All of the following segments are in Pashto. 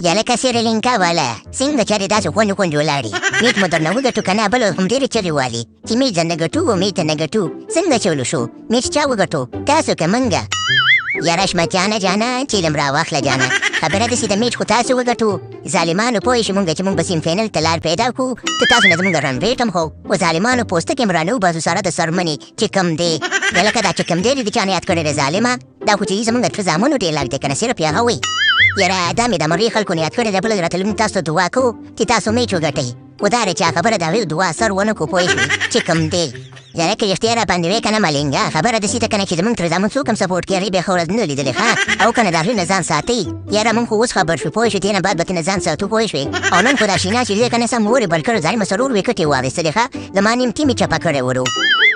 یاله کسیره لینکا والا څنګه چارې داسې خوند ولاړې میټ مو درنه وګټو که نه بل هم ډېرې چغې والي چې میټ درنه ګټو و میټ نه ګټو څنګه چلو شو میټ چا وګټو تاسو که منګه یاره شمتیانه جانه چیلم راواخله جانه خبره داسې د میټ خو تاسو وګټو ظالمانو پوه شي مونږ چې مونږ به سیم فینل ته لار پیدا کړو ته تاسو نه زمونږ رن ریټ هم خو و ظالمانو پوستکې م رانوباسو سره د سرمنې چې کوم دی لکه دا چې کوم دی د چا نه یاد کړی دی ظالمه دا خو چې زمونږ د زامنو ډیلاګ دی که نه صرف هغه وایي یاره دا مې د مرې خلکو نه یاد کړی دی بله راته لږ تاسو دعا کوو چې تاسو میچ وګټئ خو دا دی چې خبره د هغې دعا اثر ونه کړو پوه شوې چې کوم دی یاره که رښتیا راباندې وی که نه ملنګه خبره داسې ده که نه چې زمونږ تر زامن څوک هم سپورټ کوي هغې بیا ښه ورځ نه لیدلې ښه او که نه د هغې نه ځان ساتئ یاره مونږ خو اوس خبر شو پوه شوې دې نه بعد به ترې نه ځان ساتو پوه شوې او نن خو دا شینا چې دی که نه سم مورې بل کړو ځای مسرور وکټې واخېستلې ښه زما نیم ټیم یې چپه کړی ورو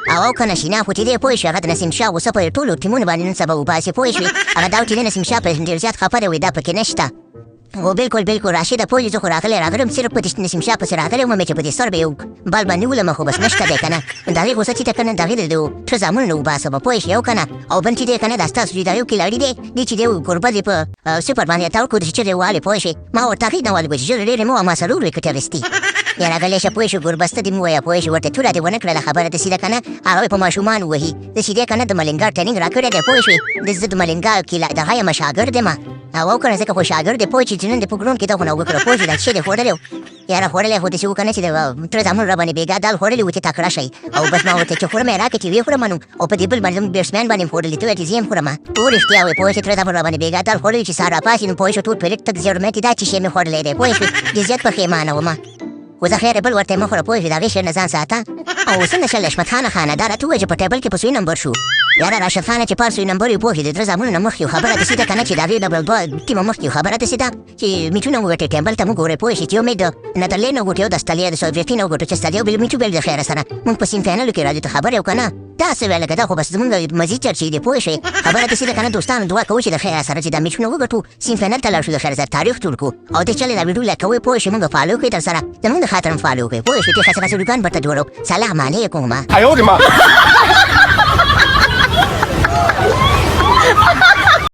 او که نه شینا خو چې دی پوه شوې هغه د نسیم شاه غوسه په ټولو ټیمونو باندې نن سبا وباسي پوه شوې هغه دا و چې د نسیم شاه په ډېر زیات خفه دی وایي دا پکې نشته خو بالکل راشده پوه زه خو راغلم صرف په نسیم شاه پسې راغلی وم چې په دې سر به یو بال به نیولم خو بس نشته دی که نه د هغې غوسه چې ده که نه د هغې د ټره زامنو نه وباسم پوه شوې او که نه او بل چې دی که نه دا ستاسو چې دا یو کلاړي دی دې چې دی ګوربت یې په سپر باندې تاو کړو چې چغې والې پوه شوې ما ورته هغې نه والګو چې ژر ډېرې مو ما څلور وکټې اخېستې یاره غلی شه پوه شو ګوربسته دې مو ووایه پوه شو ورته توره دې ونه کړله خبره داسې ده که نه هغه په ماشومان ووهي داسې دی که نه د ملنګار ټریننګ راکړی دی پوه شوې زه د ملنګار دغه یم شاګرد یم او که نه ځکه خو شاګرد دی پوه چې نن دې په ګروند کې ته خو نه وکړه پوه شوې دا څه دې خوړلی یاره خوړلی خو داسې وکړه نه چې د تره زامنو راباندې بېګا دال خوړلي وو چې تکړه شئ او بس ما ورته چې خورم یې راکړې چې ویې خورم نو او په دې بل باندې زموږ بیټسمین باندې مې خوړلي ته ویل چې زه یې هم خورم پوه رښتیا وایې پوه چې تره زامنو راباندې بېګا دال خوړلي چې سهار راپاڅي نو پوه شو ټول پیرډ تک زیړ مې دا چې شی مې خوړلی دی پوه شوې ډېر زیات پښېمانه ومه خو زه خیر بل ورته یې مه خوره پوه شوې د هغې شعر نه ځان ساته او څنګه شل حشمت خانه خانه دا راته ووایه چې په ټیبل کې په سوی نمبر شو یاره راشد خانه چې پر سوی نمبر یې پوه شوې د تره زامنو نه مخکې خبره داسې ده که نه چې د هغې ډبل دوه ټیمه مخکې خبره داسې ده چې میټونه وګټې ټیبل ته مونږ ګورئ پوه شي چې یو مې د نترلینډ وګټو یو د استرالیا د ساوت ویسټین وګټو چې استرالیا بل میټو بل د خیره سره مونږ په سیم فاینلو کې راځو ته خبر یو که نه داسې ویله که دا خو بس زمونږ مزید چرچې دي پوه شوې خبره داسې ده که نه دوستانو دعا کوو چې د خیر سره چې دا میچونه وګټو سیم فاینل ته لاړ شو د خیر سره تاریخ جوړ کړو او دې چلې دا ویډیو لایک کوئ پوه شوې مونږ فالو کړئ درسره زمونږ د خاطر هم فالو کړئ پوه شوې دې خاطر داسې دوکان برته جوړو سلام علیکم